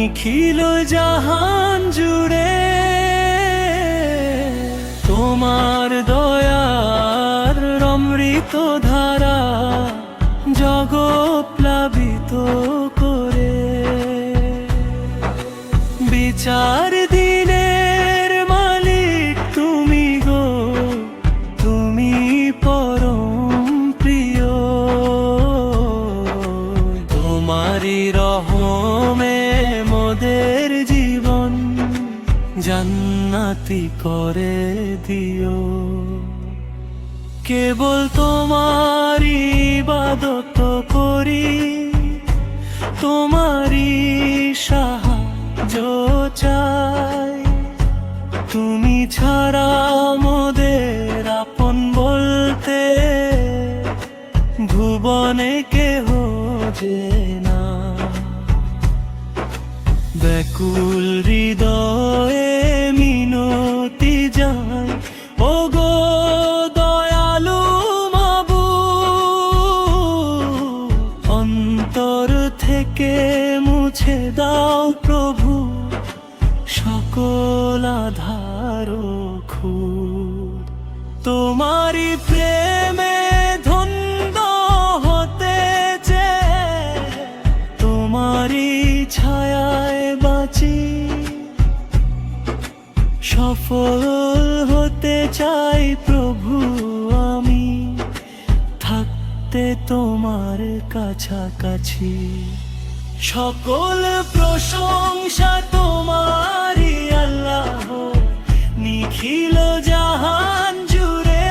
নিখিল জাহান জুড়ে তোমার দয়ার অমৃত ধারা জগৎ প্লাবিত করে। বিচার দিনের মালিক তুমি গো, তুমি পরম প্রিয়। তোমারই রহমে মোদের জীবন জান্নাতি করে দিও। কেবল তোমারই ইবাদত করি, তোমারই সাহায্য চাই। তুমি ছাড়া মোদের আপন বলতে ভুবনে কেহ যে না। ব্যাকুল হৃদয়ে মিনতি যায়, ও গো দয়ালু মাবুদ, অন্তর থেকে মুছে দাও প্রভু সকল আধার খুদ। তোমারি প্রেমে ধন্য হতে চেয়ে তোমারি ছায়ায় বাঁচি। সফল হতে চাই প্রভু আমি, থাকতে তোমার কাছাকাছি। সকল প্রশংসা তোমারই আল্লাহ, নিখিল জাহান জুড়ে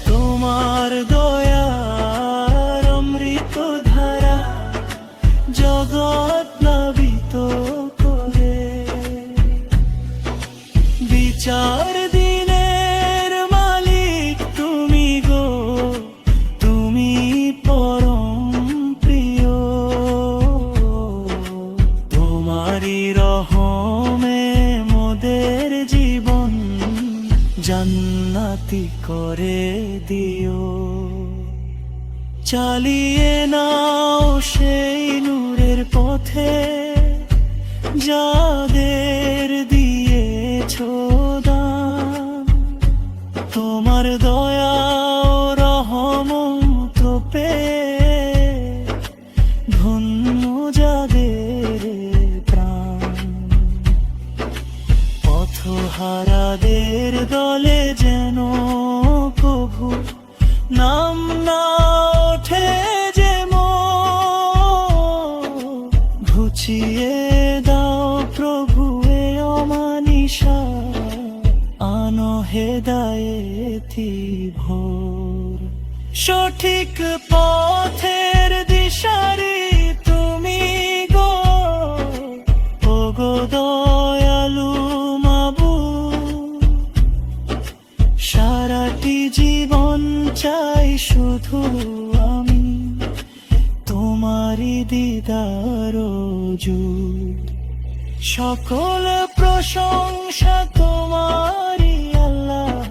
তোমার দয়ার অমৃত ধারা জগৎ প্লাবিত করে। বিচার দিনের মালিক তুমি গো, তুমি পরম প্রিয়। তোমারই রহমে মোদের জীবন জান্নাতি করে দিও। চালিয়ে নাও সেই নূরের পথে যাদের দিয়েছো দান। তোমার দয়া ও রহমত পেয়ে ধন্য যাদের প্রাণ। পথহারাদের দলে যেন প্রভু নাম না ওঠে যে ঘুচিয়ে দাও প্রভু এ অমানিসা, আনো হেদায়েতি ভোর। সঠিক পথের দিশারি তুমি গো, ও গো দয়ালু মাবুদ, সারাটি জীবন চাই শুধু আমি তোমারি দিদার জুদ। সকল প্রশংসা তোমারি আল্লাহ,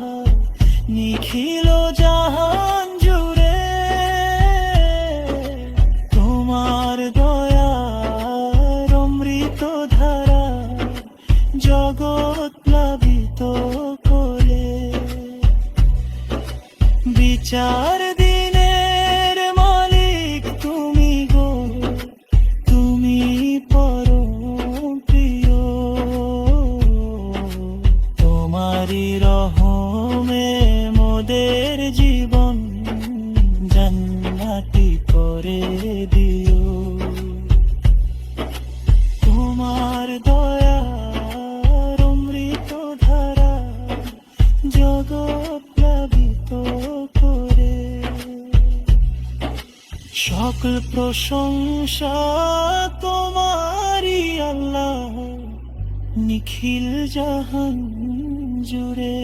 নিখিল জাহান জুড়ে তোমার দয়ার অমৃত ধারা জগৎ প্লাবিত করে। বিচার দিনের মালিক তুমি গো, তুমি পরম প্রিয়। তোমারই রহমে মোদের জীবন জান্নাতি করে দিও। তোমার দয়ার অমৃত ধারা জগৎ প্লাবিত করে। সকল প্রশংসা তোমারই আল্লাহ, নিখিল জাহান জুড়ে।